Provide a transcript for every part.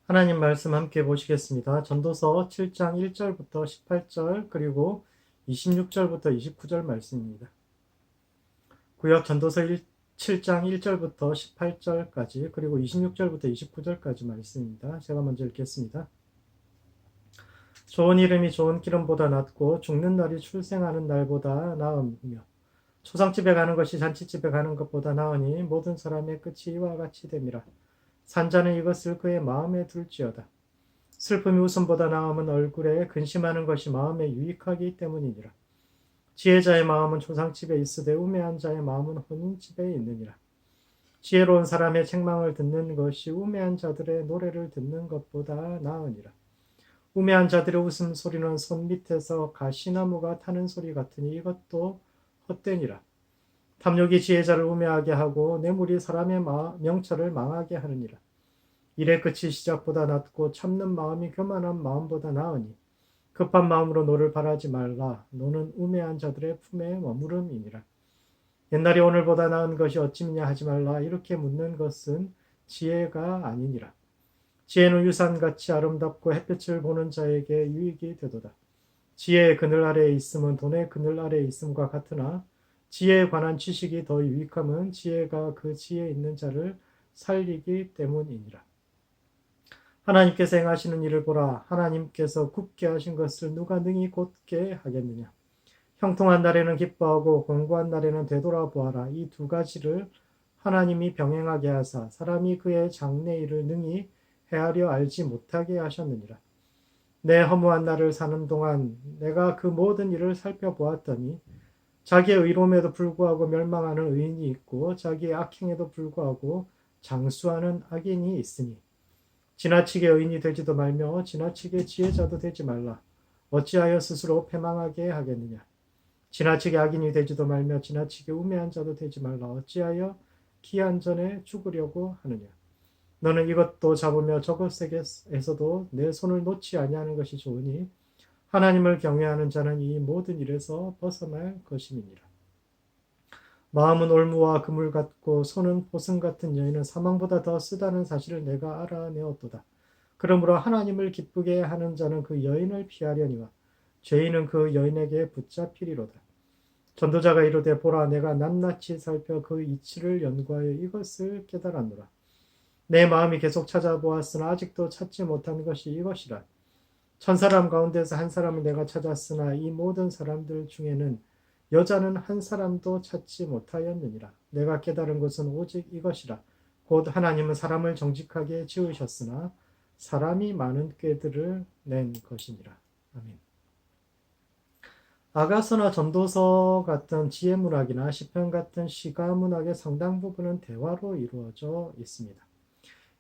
하나님 말씀 함께 보시겠습니다. 전도서 7장 1절부터 18절 그리고 26절부터 29절 말씀입니다. 구약 전도서 7장 1절부터 18절까지 그리고 26절부터 29절까지 말씀입니다. 제가 먼저 읽겠습니다. 좋은 이름이 좋은 기름보다 낫고 죽는 날이 출생하는 날보다 나으며 초상집에 가는 것이 잔치집에 가는 것보다 나으니 모든 사람의 끝이 이와 같이 됨이라. 산자는 이것을 그의 마음에 둘지어다. 슬픔이 웃음보다 나음은 얼굴에 근심하는 것이 마음에 유익하기 때문이니라. 지혜자의 마음은 초상집에 있으되 우매한 자의 마음은 혼인집에 있느니라. 지혜로운 사람의 책망을 듣는 것이 우매한 자들의 노래를 듣는 것보다 나으니라. 우매한 자들의 웃음소리는 손 밑에서 가시나무가 타는 소리 같으니 이것도 헛되니라. 탐욕이 지혜자를 우매하게 하고 뇌물이 사람의 명철을 망하게 하느니라. 일의 끝이 시작보다 낫고 참는 마음이 교만한 마음보다 나으니 급한 마음으로 노를 바라지 말라. 노는 우매한 자들의 품에 머무름이니라. 옛날이 오늘보다 나은 것이 어찌미냐 하지 말라. 이렇게 묻는 것은 지혜가 아니니라. 지혜는 유산같이 아름답고 햇볕을 보는 자에게 유익이 되도다. 지혜의 그늘 아래에 있음은 돈의 그늘 아래에 있음과 같으나 지혜에 관한 지식이 더 유익함은 지혜가 그 지혜에 있는 자를 살리기 때문이니라. 하나님께서 행하시는 일을 보라. 하나님께서 굽게 하신 것을 누가 능히 곧게 하겠느냐. 형통한 날에는 기뻐하고 공고한 날에는 되돌아보아라. 이 두 가지를 하나님이 병행하게 하사 사람이 그의 장래일을 능히 헤아려 알지 못하게 하셨느니라. 내 허무한 날을 사는 동안 내가 그 모든 일을 살펴보았더니 자기의 의로움에도 불구하고 멸망하는 의인이 있고 자기의 악행에도 불구하고 장수하는 악인이 있으니 지나치게 의인이 되지도 말며 지나치게 지혜자도 되지 말라. 어찌하여 스스로 패망하게 하겠느냐. 지나치게 악인이 되지도 말며 지나치게 우매한 자도 되지 말라. 어찌하여 기한 전에 죽으려고 하느냐. 너는 이것도 잡으며 저것에서도 내 손을 놓지 아니하는 것이 좋으니 하나님을 경외하는 자는 이 모든 일에서 벗어날 것임이니라. 마음은 올무와 그물 같고 손은 보승 같은 여인은 사망보다 더 쓰다는 사실을 내가 알아내었도다. 그러므로 하나님을 기쁘게 하는 자는 그 여인을 피하려니와 죄인은 그 여인에게 붙잡히리로다. 전도자가 이르되 보라 내가 낱낱이 살펴 그 이치를 연구하여 이것을 깨달았노라. 내 마음이 계속 찾아보았으나 아직도 찾지 못한 것이 이것이라. 천 사람 가운데서 한 사람을 내가 찾았으나 이 모든 사람들 중에는 여자는 한 사람도 찾지 못하였느니라. 내가 깨달은 것은 오직 이것이라. 곧 하나님은 사람을 정직하게 지으셨으나 사람이 많은 꾀들을 낸 것이니라. 아멘. 아가서나 전도서 같은 지혜문학이나 시편 같은 시가문학의 상당 부분은 대화로 이루어져 있습니다.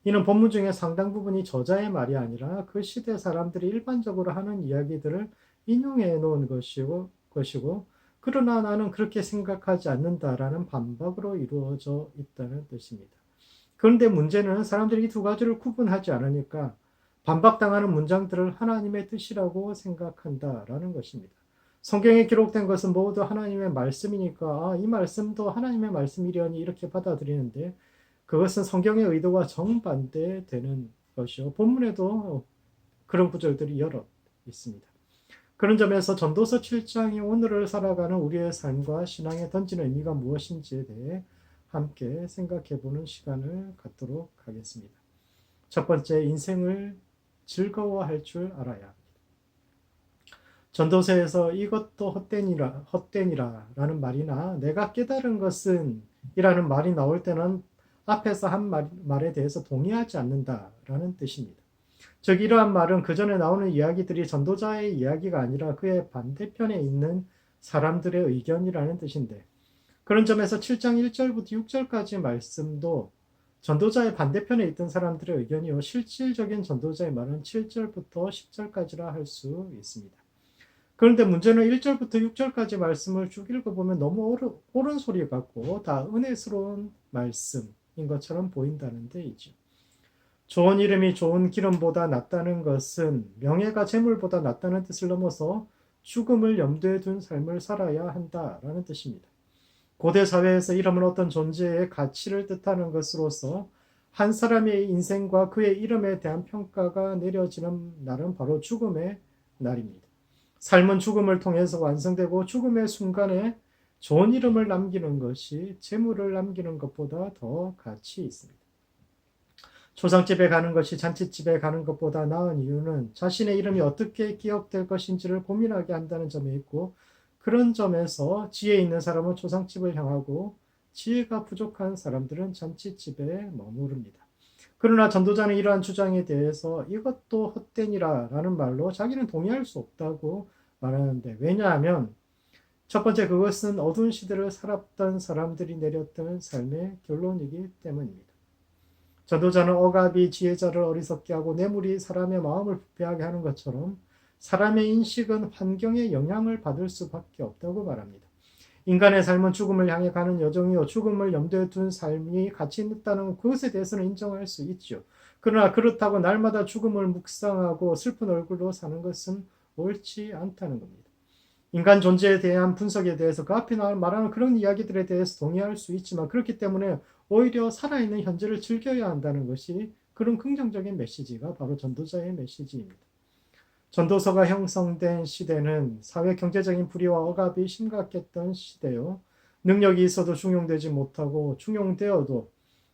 이는 본문 중에 상당 부분이 저자의 말이 아니라 그 시대 사람들이 일반적으로 하는 이야기들을 인용해 놓은 것이고 그러나 나는 그렇게 생각하지 않는다라는 반박으로 이루어져 있다는 뜻입니다. 그런데 문제는 사람들이 이 두 가지를 구분하지 않으니까 반박당하는 문장들을 하나님의 뜻이라고 생각한다라는 것입니다. 성경에 기록된 것은 모두 하나님의 말씀이니까 이 말씀도 하나님의 말씀이려니 이렇게 받아들이는데 그것은 성경의 의도와 정반대되는 것이요. 본문에도 그런 구절들이 여러 있습니다. 그런 점에서 전도서 7장이 오늘을 살아가는 우리의 삶과 신앙에 던지는 의미가 무엇인지에 대해 함께 생각해 보는 시간을 갖도록 하겠습니다. 첫 번째, 인생을 즐거워할 줄 알아야 합니다. 전도서에서 이것도 헛되니라 라는 말이나 내가 깨달은 것은 이라는 말이 나올 때는 앞에서 한 말에 대해서 동의하지 않는다라는 뜻입니다. 즉 이러한 말은 그 전에 나오는 이야기들이 전도자의 이야기가 아니라 그의 반대편에 있는 사람들의 의견이라는 뜻인데 그런 점에서 7장 1절부터 6절까지 말씀도 전도자의 반대편에 있던 사람들의 의견이요 실질적인 전도자의 말은 7절부터 10절까지라 할 수 있습니다. 그런데 문제는 1절부터 6절까지 말씀을 쭉 읽어보면 너무 옳은 소리 같고 다 은혜스러운 말씀인 것처럼 보인다는 데이죠. 좋은 이름이 좋은 기름보다 낫다는 것은 명예가 재물보다 낫다는 뜻을 넘어서 죽음을 염두에 둔 삶을 살아야 한다라는 뜻입니다. 고대 사회에서 이름은 어떤 존재의 가치를 뜻하는 것으로서 한 사람의 인생과 그의 이름에 대한 평가가 내려지는 날은 바로 죽음의 날입니다. 삶은 죽음을 통해서 완성되고 죽음의 순간에 좋은 이름을 남기는 것이 재물을 남기는 것보다 더 가치 있습니다. 초상집에 가는 것이 잔치집에 가는 것보다 나은 이유는 자신의 이름이 어떻게 기억될 것인지를 고민하게 한다는 점에 있고, 그런 점에서 지혜 있는 사람은 초상집을 향하고 지혜가 부족한 사람들은 잔치집에 머무릅니다. 그러나 전도자는 이러한 주장에 대해서 이것도 헛되니라 라는 말로 자기는 동의할 수 없다고 말하는데, 왜냐하면 첫 번째, 그것은 어두운 시대를 살았던 사람들이 내렸던 삶의 결론이기 때문입니다. 전도자는 억압이 지혜자를 어리석게 하고 뇌물이 사람의 마음을 부패하게 하는 것처럼 사람의 인식은 환경의 영향을 받을 수밖에 없다고 말합니다. 인간의 삶은 죽음을 향해 가는 여정이요, 죽음을 염두에 둔 삶이 가치 있다는 그것에 대해서는 인정할 수 있죠. 그러나 그렇다고 날마다 죽음을 묵상하고 슬픈 얼굴로 사는 것은 옳지 않다는 겁니다. 인간 존재에 대한 분석에 대해서 그 앞에 말하는 그런 이야기들에 대해서 동의할 수 있지만, 그렇기 때문에 오히려 살아있는 현재를 즐겨야 한다는 것이 그런 긍정적인 메시지가 바로 전도자의 메시지입니다. 전도서가 형성된 시대는 사회 경제적인 불의와 억압이 심각했던 시대요. 능력이 있어도 중용되지 못하고 중용되어도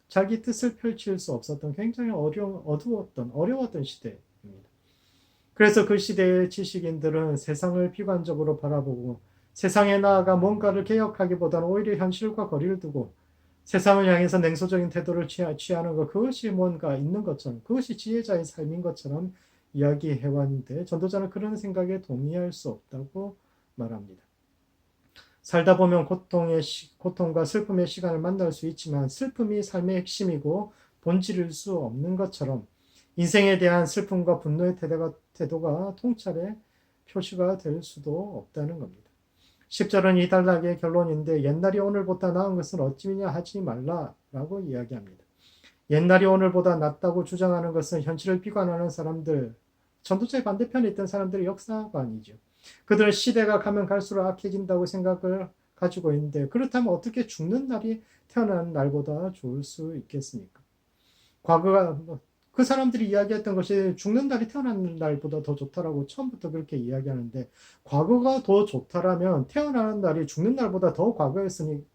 자기 뜻을 펼칠 수 없었던 굉장히 어려웠던 시대입니다. 그래서 그 시대의 지식인들은 세상을 비관적으로 바라보고 세상에 나아가 뭔가를 개혁하기보다는 오히려 현실과 거리를 두고 세상을 향해서 냉소적인 태도를 취하는 것, 그것이 뭔가 있는 것처럼, 그것이 지혜자의 삶인 것처럼 이야기해왔는데, 전도자는 그런 생각에 동의할 수 없다고 말합니다. 살다 보면 고통과 슬픔의 시간을 만날 수 있지만 슬픔이 삶의 핵심이고 본질일 수 없는 것처럼 인생에 대한 슬픔과 분노의 태도가 통찰의 표시가 될 수도 없다는 겁니다. 10절은 이 단락의 결론인데, 옛날이 오늘보다 나은 것은 어찌미냐 하지 말라라고 이야기합니다. 옛날이 오늘보다 낫다고 주장하는 것은 현실을 비관하는 사람들, 전도자의 반대편에 있던 사람들의 역사관이죠. 그들은 시대가 가면 갈수록 악해진다고 생각을 가지고 있는데, 그렇다면 어떻게 죽는 날이 태어나는 날보다 좋을 수 있겠습니까? 과거가 그 사람들이 이야기했던 것이 죽는 날이 태어나는 날보다 더 좋다라고 처음부터 그렇게 이야기하는데, 과거가 더 좋다라면 태어나는 날이 죽는 날보다 더 과거에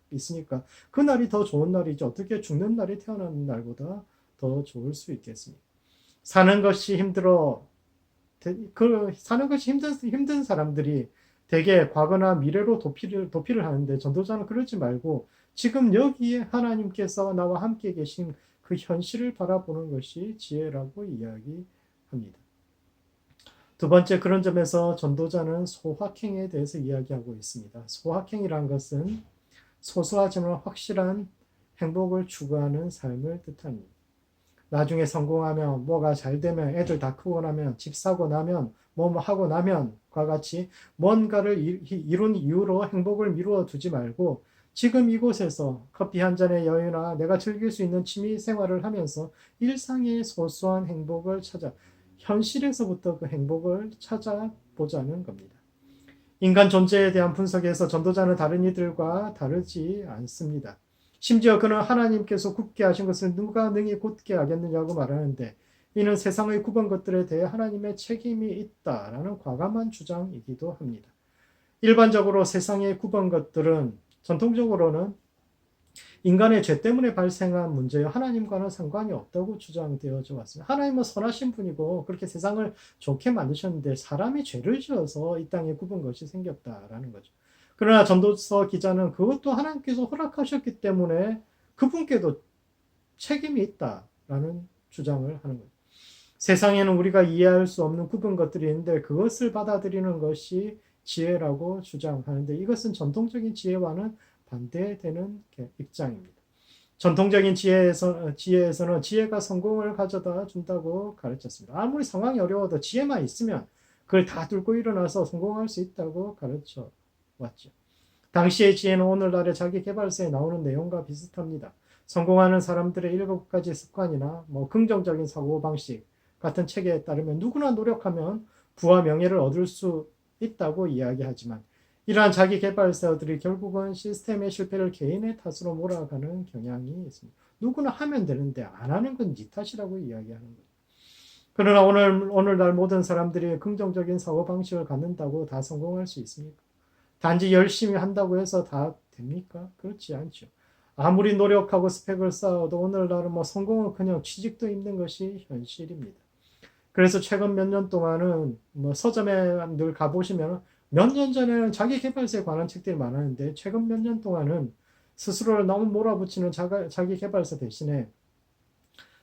있으니까 그 날이 더 좋은 날이죠. 어떻게 죽는 날이 태어나는 날보다 더 좋을 수 있겠습니까? 사는 것이 힘든 사람들이 대개 과거나 미래로 도피를 하는데, 전도자는 그러지 말고 지금 여기에 하나님께서 나와 함께 계신 그 현실을 바라보는 것이 지혜라고 이야기합니다. 두 번째, 그런 점에서 전도자는 소확행에 대해서 이야기하고 있습니다. 소확행이란 것은 소소하지만 확실한 행복을 추구하는 삶을 뜻합니다. 나중에 성공하면, 뭐가 잘 되면, 애들 다 크고 나면, 집 사고 나면, 뭐 하고 나면과 같이 뭔가를 이룬 이유로 행복을 미루어 두지 말고, 지금 이곳에서 커피 한 잔의 여유나 내가 즐길 수 있는 취미 생활을 하면서 일상의 소소한 행복을 현실에서부터 그 행복을 찾아보자는 겁니다. 인간 존재에 대한 분석에서 전도자는 다른 이들과 다르지 않습니다. 심지어 그는 하나님께서 굳게 하신 것을 누가 능히 곧게 하겠느냐고 말하는데, 이는 세상의 굽은 것들에 대해 하나님의 책임이 있다라는 과감한 주장이기도 합니다. 일반적으로 세상의 굽은 것들은 전통적으로는 인간의 죄 때문에 발생한 문제요, 하나님과는 상관이 없다고 주장되어져 왔습니다. 하나님은 선하신 분이고 그렇게 세상을 좋게 만드셨는데 사람이 죄를 지어서 이 땅에 굽은 것이 생겼다라는 거죠. 그러나 전도서 기자는 그것도 하나님께서 허락하셨기 때문에 그분께도 책임이 있다라는 주장을 하는 거예요. 세상에는 우리가 이해할 수 없는 굽은 것들이 있는데 그것을 받아들이는 것이 지혜라고 주장하는데, 이것은 전통적인 지혜와는 반대되는 입장입니다. 전통적인 지혜에서는 지혜가 성공을 가져다 준다고 가르쳤습니다. 아무리 상황이 어려워도 지혜만 있으면 그걸 다 뚫고 일어나서 성공할 수 있다고 가르쳐 왔죠. 당시의 지혜는 오늘날의 자기계발서에 나오는 내용과 비슷합니다. 성공하는 사람들의 7가지 습관이나 긍정적인 사고방식 같은 책에 따르면 누구나 노력하면 부와 명예를 얻을 수 있다고 이야기하지만, 이러한 자기계발서들이 결국은 시스템의 실패를 개인의 탓으로 몰아가는 경향이 있습니다. 누구나 하면 되는데 안 하는 건 네 탓이라고 이야기하는 거예요. 그러나 오늘날 모든 사람들이 긍정적인 사고방식을 갖는다고 다 성공할 수 있습니까? 단지 열심히 한다고 해서 다 됩니까? 그렇지 않죠. 아무리 노력하고 스펙을 쌓아도 오늘날은 뭐 성공은 그냥 취직도 힘든 것이 현실입니다. 그래서 최근 몇 년 동안은 뭐 서점에 늘 가보시면 몇 년 전에는 자기 개발서에 관한 책들이 많았는데 최근 몇 년 동안은 스스로를 너무 몰아붙이는 자기 개발서 대신에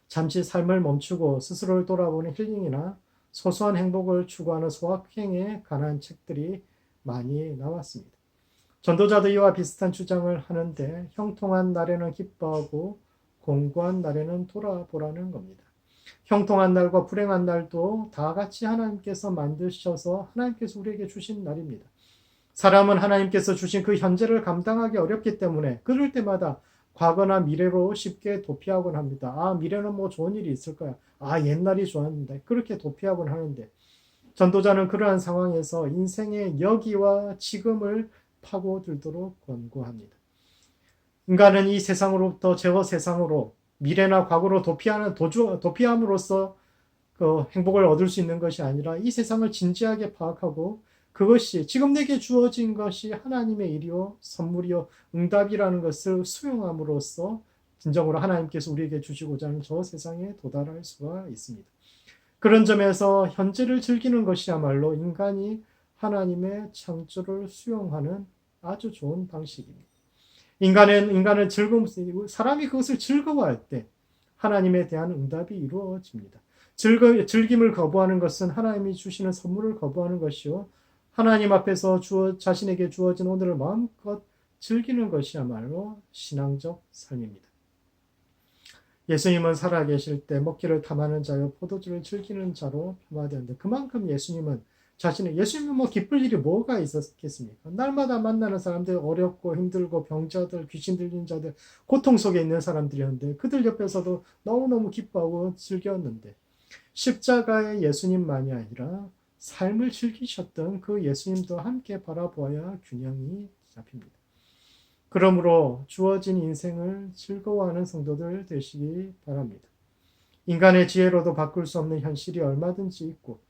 잠시 삶을 멈추고 스스로를 돌아보는 힐링이나 소소한 행복을 추구하는 소확행에 관한 책들이 많이 나왔습니다. 전도자도 이와 비슷한 주장을 하는데 형통한 날에는 기뻐하고 공고한 날에는 돌아보라는 겁니다. 형통한 날과 불행한 날도 다 같이 하나님께서 만드셔서 하나님께서 우리에게 주신 날입니다. 사람은 하나님께서 주신 그 현재를 감당하기 어렵기 때문에 그럴 때마다 과거나 미래로 쉽게 도피하곤 합니다. 아, 미래는 뭐 좋은 일이 있을 거야. 아, 옛날이 좋았는데. 그렇게 도피하곤 하는데 전도자는 그러한 상황에서 인생의 여기와 지금을 파고들도록 권고합니다. 인간은 이 세상으로부터 저 세상으로 미래나 과거로 도피함으로써 그 행복을 얻을 수 있는 것이 아니라 이 세상을 진지하게 파악하고 그것이 지금 내게 주어진 것이 하나님의 일이요 선물이요 응답이라는 것을 수용함으로써 진정으로 하나님께서 우리에게 주시고자 하는 저 세상에 도달할 수가 있습니다. 그런 점에서 현재를 즐기는 것이야말로 인간이 하나님의 창조를 수용하는 아주 좋은 방식입니다. 인간은 사람이 그것을 즐거워할 때 하나님에 대한 응답이 이루어집니다. 즐김을 거부하는 것은 하나님이 주시는 선물을 거부하는 것이요. 하나님 앞에서 자신에게 주어진 오늘을 마음껏 즐기는 것이야말로 신앙적 삶입니다. 예수님은 살아계실 때 먹기를 탐하는 자요 포도주를 즐기는 자로 폄하되었는데 그만큼 예수님은 뭐 기쁠 일이 뭐가 있었겠습니까? 날마다 만나는 사람들 어렵고 힘들고 병자들 귀신 들린 자들 고통 속에 있는 사람들이었는데 그들 옆에서도 너무너무 기뻐하고 즐겼는데 십자가의 예수님만이 아니라 삶을 즐기셨던 그 예수님도 함께 바라보아야 균형이 잡힙니다. 그러므로 주어진 인생을 즐거워하는 성도들 되시기 바랍니다. 인간의 지혜로도 바꿀 수 없는 현실이 얼마든지 있고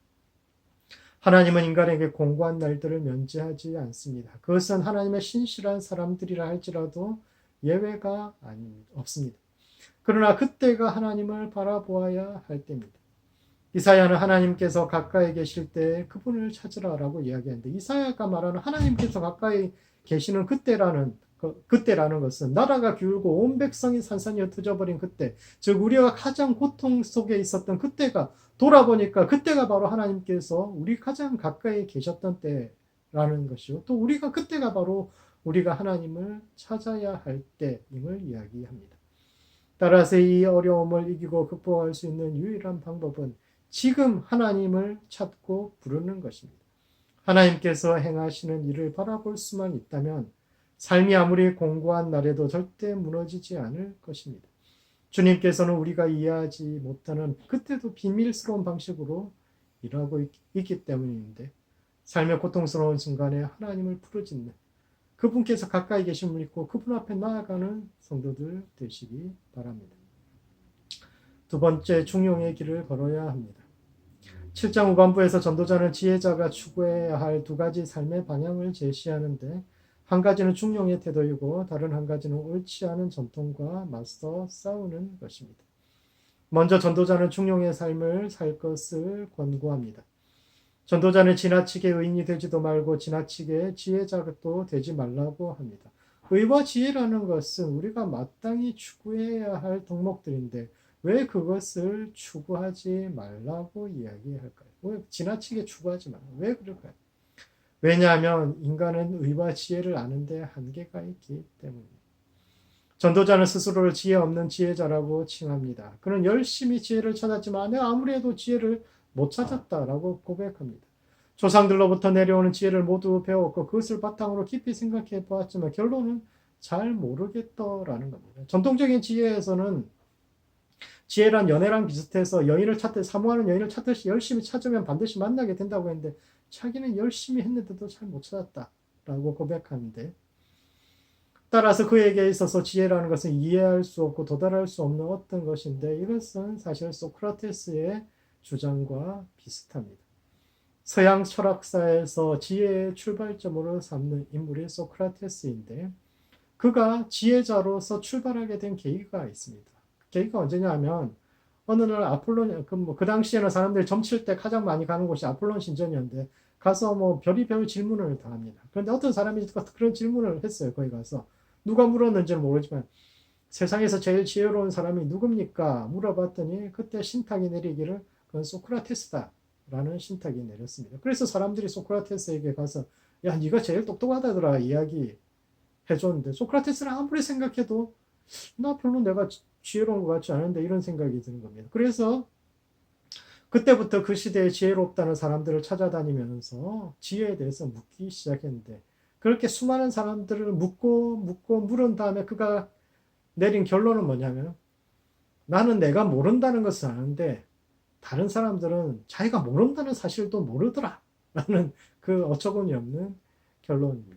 하나님은 인간에게 공고한 날들을 면제하지 않습니다. 그것은 하나님의 신실한 사람들이라 할지라도 예외가 없습니다. 그러나 그때가 하나님을 바라보아야 할 때입니다. 이사야는 하나님께서 가까이 계실 때 그분을 찾으라라고 이야기하는데 이사야가 말하는 하나님께서 가까이 계시는 그때라는 것은 나라가 기울고 온 백성이 산산이 흩어져버린 그때, 즉 우리가 가장 고통 속에 있었던 그때가 돌아보니까 그때가 바로 하나님께서 우리 가장 가까이 계셨던 때라는 것이요. 또 우리가 그때가 바로 우리가 하나님을 찾아야 할 때임을 이야기합니다. 따라서 이 어려움을 이기고 극복할 수 있는 유일한 방법은 지금 하나님을 찾고 부르는 것입니다. 하나님께서 행하시는 일을 바라볼 수만 있다면 삶이 아무리 공고한 날에도 절대 무너지지 않을 것입니다. 주님께서는 우리가 이해하지 못하는 그때도 비밀스러운 방식으로 일하고 있기 때문인데 삶의 고통스러운 순간에 하나님을 부르짖는 그분께서 가까이 계심을 믿고 그분 앞에 나아가는 성도들 되시기 바랍니다. 두 번째, 중용의 길을 걸어야 합니다. 7장 후반부에서 전도자는 지혜자가 추구해야 할 두 가지 삶의 방향을 제시하는데 한 가지는 중용의 태도이고 다른 한 가지는 옳지 않은 전통과 맞서 싸우는 것입니다. 먼저 전도자는 중용의 삶을 살 것을 권고합니다. 전도자는 지나치게 의인이 되지도 말고 지나치게 지혜자도 되지 말라고 합니다. 의와 지혜라는 것은 우리가 마땅히 추구해야 할 덕목들인데 왜 그것을 추구하지 말라고 이야기할까요? 왜 지나치게 추구하지 말라? 왜 그럴까요? 왜냐하면 인간은 의와 지혜를 아는데 한계가 있기 때문입니다. 전도자는 스스로를 지혜 없는 지혜자라고 칭합니다. 그는 열심히 지혜를 찾았지만 내가 아무리 해도 지혜를 못 찾았다라고 고백합니다. 조상들로부터 내려오는 지혜를 모두 배웠고 그것을 바탕으로 깊이 생각해 보았지만 결론은 잘 모르겠더라는 겁니다. 전통적인 지혜에서는 지혜란 연애랑 비슷해서 여인을 찾듯 사모하는 여인을 찾듯이 열심히 찾으면 반드시 만나게 된다고 했는데 자기는 열심히 했는데도 잘 못 찾았다라고 고백하는데 따라서 그에게 있어서 지혜라는 것은 이해할 수 없고 도달할 수 없는 어떤 것인데 이것은 사실 소크라테스의 주장과 비슷합니다. 서양 철학사에서 지혜의 출발점으로 삼는 인물이 소크라테스인데 그가 지혜자로서 출발하게 된 계기가 있습니다. 계기가 언제냐 하면 어느 날 아폴론 그 당시에는 사람들이 점칠 때 가장 많이 가는 곳이 아폴론 신전이었는데 가서 뭐 별의별 질문을 다 합니다. 그런데 어떤 사람이 그런 질문을 했어요. 거기 가서 누가 물었는지는 모르지만 세상에서 제일 지혜로운 사람이 누굽니까? 물어봤더니 그때 신탁이 내리기를 그건 소크라테스다 라는 신탁이 내렸습니다. 그래서 사람들이 소크라테스에게 가서 야 네가 제일 똑똑하다더라 이야기 해줬는데 소크라테스는 아무리 생각해도 나 별로 내가 지혜로운 것 같지 않은데 이런 생각이 드는 겁니다. 그래서 그때부터 그 시대에 지혜롭다는 사람들을 찾아다니면서 지혜에 대해서 묻기 시작했는데 그렇게 수많은 사람들을 묻고 물은 다음에 그가 내린 결론은 뭐냐면 나는 내가 모른다는 것을 아는데 다른 사람들은 자기가 모른다는 사실도 모르더라 라는 그 어처구니 없는 결론입니다.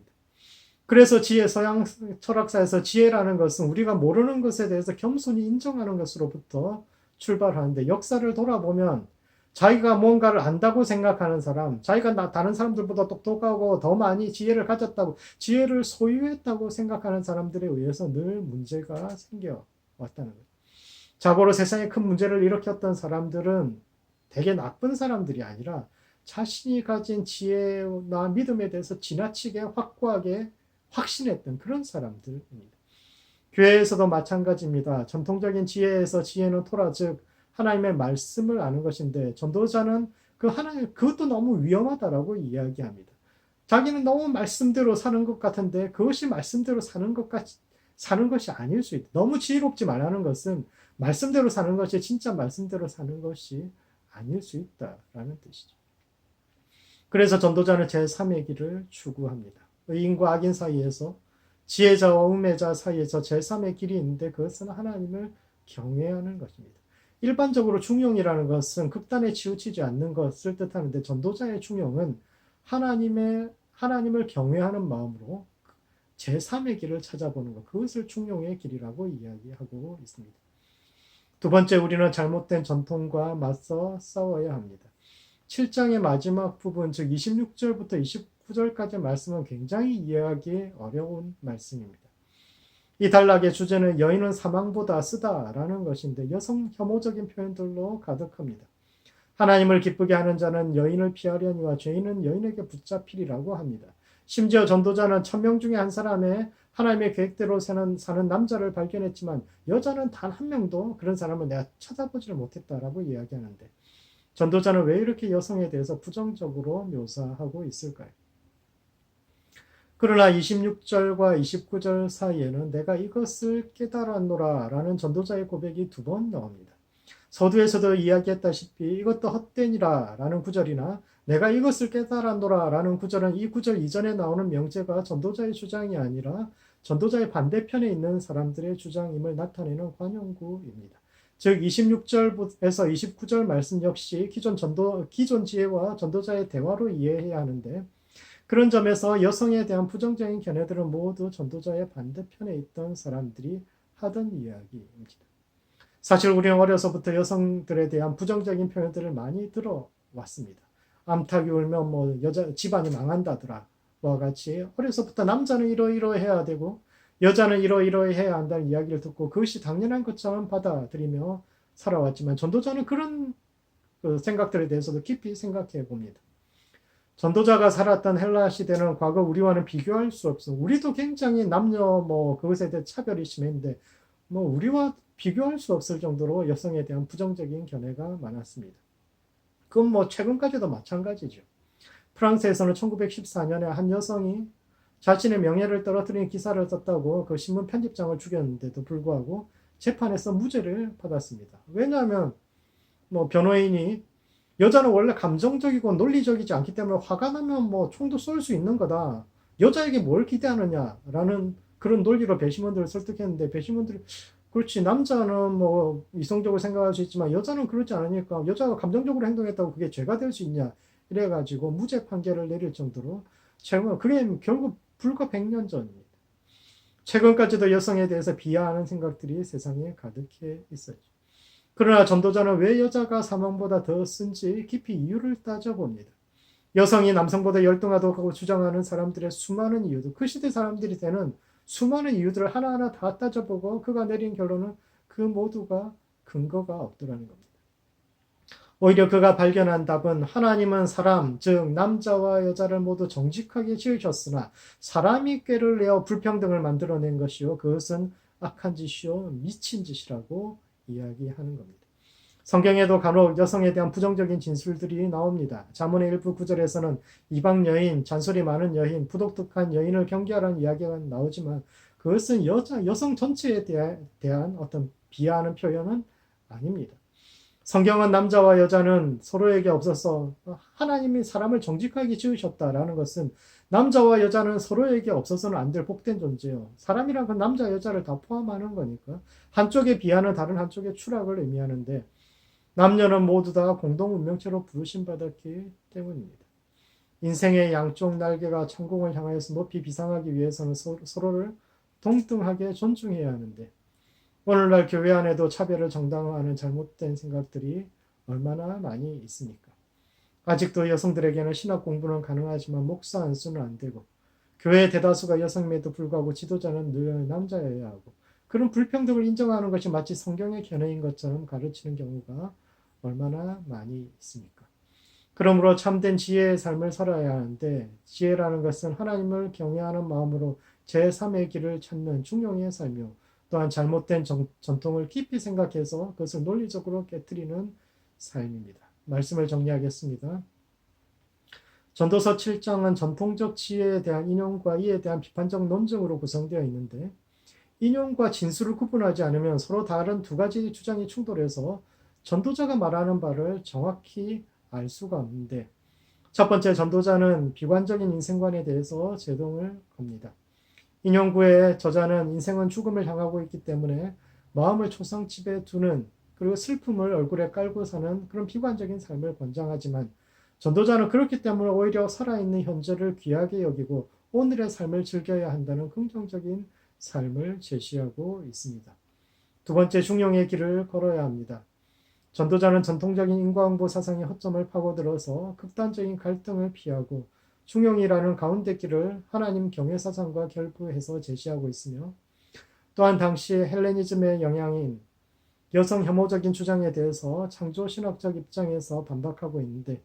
그래서 서양 철학사에서 지혜라는 것은 우리가 모르는 것에 대해서 겸손히 인정하는 것으로부터 출발하는데 역사를 돌아보면 자기가 뭔가를 안다고 생각하는 사람, 자기가 다른 사람들보다 똑똑하고 더 많이 지혜를 가졌다고, 지혜를 소유했다고 생각하는 사람들에 의해서 늘 문제가 생겨왔다는 거죠. 자고로 세상에 큰 문제를 일으켰던 사람들은 되게 나쁜 사람들이 아니라 자신이 가진 지혜나 믿음에 대해서 지나치게 확고하게 확신했던 그런 사람들입니다. 교회에서도 마찬가지입니다. 전통적인 지혜에서 지혜는 토라 즉 하나님의 말씀을 아는 것인데 전도자는 그 하나님 그것도 너무 위험하다라고 이야기합니다. 자기는 너무 말씀대로 사는 것 같은데 그것이 말씀대로 사는 것이 아닐 수 있다. 너무 지혜롭지 말라는 것은 말씀대로 사는 것이 진짜 말씀대로 사는 것이 아닐 수 있다라는 뜻이죠. 그래서 전도자는 제3의 길을 추구합니다. 의인과 악인 사이에서 지혜자와 음해자 사이에서 제3의 길이 있는데 그것은 하나님을 경외하는 것입니다. 일반적으로 중용이라는 것은 극단에 치우치지 않는 것을 뜻하는데 전도자의 중용은 하나님을 경외하는 마음으로 제3의 길을 찾아보는 것, 그것을 중용의 길이라고 이야기하고 있습니다. 두 번째, 우리는 잘못된 전통과 맞서 싸워야 합니다. 7장의 마지막 부분, 즉 26절부터 29절까지 말씀은 굉장히 이해하기 어려운 말씀입니다. 이 단락의 주제는 여인은 사망보다 쓰다라는 것인데 여성 혐오적인 표현들로 가득합니다. 하나님을 기쁘게 하는 자는 여인을 피하려니와 죄인은 여인에게 붙잡히리라고 합니다. 심지어 전도자는 1000명 중에 한 사람의 하나님의 계획대로 사는 남자를 발견했지만 여자는 단 한 명도 그런 사람을 내가 찾아보지를 못했다라고 이야기하는데 전도자는 왜 이렇게 여성에 대해서 부정적으로 묘사하고 있을까요? 그러나 26절과 29절 사이에는 내가 이것을 깨달았노라 라는 전도자의 고백이 2번 나옵니다. 서두에서도 이야기했다시피 이것도 헛되니라 라는 구절이나 내가 이것을 깨달았노라 라는 구절은 이 구절 이전에 나오는 명제가 전도자의 주장이 아니라 전도자의 반대편에 있는 사람들의 주장임을 나타내는 관용구입니다. 즉 26절에서 29절 말씀 역시 기존 지혜와 전도자의 대화로 이해해야 하는데 그런 점에서 여성에 대한 부정적인 견해들은 모두 전도자의 반대편에 있던 사람들이 하던 이야기입니다. 사실 우리는 어려서부터 여성들에 대한 부정적인 표현들을 많이 들어왔습니다. 암탉이 울면 뭐 여자 집안이 망한다더라. 와 같이 어려서부터 남자는 이러이러해야 되고 여자는 이러이러해야 한다는 이야기를 듣고 그것이 당연한 것처럼 받아들이며 살아왔지만 전도자는 그런 생각들에 대해서도 깊이 생각해 봅니다. 전도자가 살았던 헬라 시대는 과거 우리와는 비교할 수 없습니다. 우리도 굉장히 남녀 그것에 대해 차별이 심했는데 우리와 비교할 수 없을 정도로 여성에 대한 부정적인 견해가 많았습니다. 그건 최근까지도 마찬가지죠. 프랑스에서는 1914년에 한 여성이 자신의 명예를 떨어뜨린 기사를 썼다고 그 신문 편집장을 죽였는데도 불구하고 재판에서 무죄를 받았습니다. 왜냐하면 변호인이 여자는 원래 감정적이고 논리적이지 않기 때문에 화가 나면 총도 쏠 수 있는 거다. 여자에게 뭘 기대하느냐라는 그런 논리로 배심원들을 설득했는데 배심원들이 그렇지 남자는 이성적으로 생각할 수 있지만 여자는 그렇지 않으니까 여자가 감정적으로 행동했다고 그게 죄가 될 수 있냐 이래가지고 무죄 판결을 내릴 정도로 그게 결국 불과 100년 전입니다. 최근까지도 여성에 대해서 비하하는 생각들이 세상에 가득해 있어요. 그러나 전도자는 왜 여자가 사망보다 더 쓴지 깊이 이유를 따져봅니다. 여성이 남성보다 열등하다고 주장하는 사람들의 수많은 이유도 그 시대 사람들이 되는 수많은 이유들을 하나하나 다 따져보고 그가 내린 결론은 그 모두가 근거가 없더라는 겁니다. 오히려 그가 발견한 답은 하나님은 사람, 즉 남자와 여자를 모두 정직하게 지으셨으나 사람이 꾀를 내어 불평등을 만들어낸 것이요 그것은 악한 짓이요 미친 짓이라고 이야기하는 겁니다. 성경에도 간혹 여성에 대한 부정적인 진술들이 나옵니다. 자문의 일부 구절에서는 이방 여인, 잔소리 많은 여인, 부독특한 여인을 경계하라는 이야기가 나오지만 그것은 여성 전체에 대한 어떤 비하하는 표현은 아닙니다. 성경은 남자와 여자는 서로에게 없어서 하나님이 사람을 정직하게 지으셨다라는 것은 남자와 여자는 서로에게 없어서는 안 될 복된 존재요. 사람이란 건 남자, 여자를 다 포함하는 거니까 한쪽의 비하는 다른 한쪽의 추락을 의미하는데 남녀는 모두 다 공동 운명체로 부르심 받았기 때문입니다. 인생의 양쪽 날개가 천공을 향하여서 높이 비상하기 위해서는 서로를 동등하게 존중해야 하는데 오늘날 교회 안에도 차별을 정당화하는 잘못된 생각들이 얼마나 많이 있습니까? 아직도 여성들에게는 신학 공부는 가능하지만 목사 안수는 안 되고 교회의 대다수가 여성임에도 불구하고 지도자는 늘 남자여야 하고 그런 불평등을 인정하는 것이 마치 성경의 견해인 것처럼 가르치는 경우가 얼마나 많이 있습니까? 그러므로 참된 지혜의 삶을 살아야 하는데 지혜라는 것은 하나님을 경외하는 마음으로 제3의 길을 찾는 중용의 삶이요. 또한 잘못된 전통을 깊이 생각해서 그것을 논리적으로 깨뜨리는 삶입니다. 말씀을 정리하겠습니다. 전도서 7장은 전통적 지혜에 대한 인용과 이에 대한 비판적 논증으로 구성되어 있는데 인용과 진술을 구분하지 않으면 서로 다른 두 가지 주장이 충돌해서 전도자가 말하는 바를 정확히 알 수가 없는데 첫 번째 전도자는 비관적인 인생관에 대해서 제동을 겁니다. 인용구의 저자는 인생은 죽음을 향하고 있기 때문에 마음을 초상집에 두는 그리고 슬픔을 얼굴에 깔고 사는 그런 비관적인 삶을 권장하지만 전도자는 그렇기 때문에 오히려 살아있는 현재를 귀하게 여기고 오늘의 삶을 즐겨야 한다는 긍정적인 삶을 제시하고 있습니다. 두 번째 중용의 길을 걸어야 합니다. 전도자는 전통적인 인과응보 사상의 허점을 파고들어서 극단적인 갈등을 피하고 중용이라는 가운데 길을 하나님 경외 사상과 결부해서 제시하고 있으며 또한 당시 헬레니즘의 영향인 여성 혐오적인 주장에 대해서 창조 신학적 입장에서 반박하고 있는데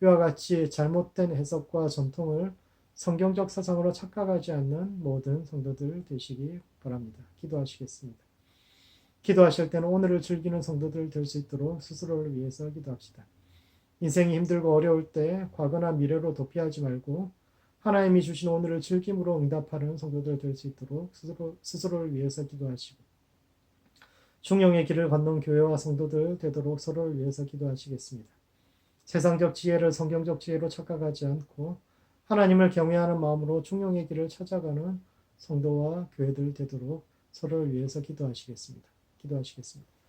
이와 같이 잘못된 해석과 전통을 성경적 사상으로 착각하지 않는 모든 성도들 되시기 바랍니다. 기도하시겠습니다. 기도하실 때는 오늘을 즐기는 성도들 될 수 있도록 스스로를 위해서 기도합시다. 인생이 힘들고 어려울 때 과거나 미래로 도피하지 말고 하나님이 주신 오늘을 즐김으로 응답하는 성도들 될 수 있도록 스스로를 위해서 기도하시고 중용의 길을 걷는 교회와 성도들 되도록 서로를 위해서 기도하시겠습니다. 세상적 지혜를 성경적 지혜로 착각하지 않고 하나님을 경외하는 마음으로 중용의 길을 찾아가는 성도와 교회들 되도록 서로를 위해서 기도하시겠습니다. 기도하시겠습니다.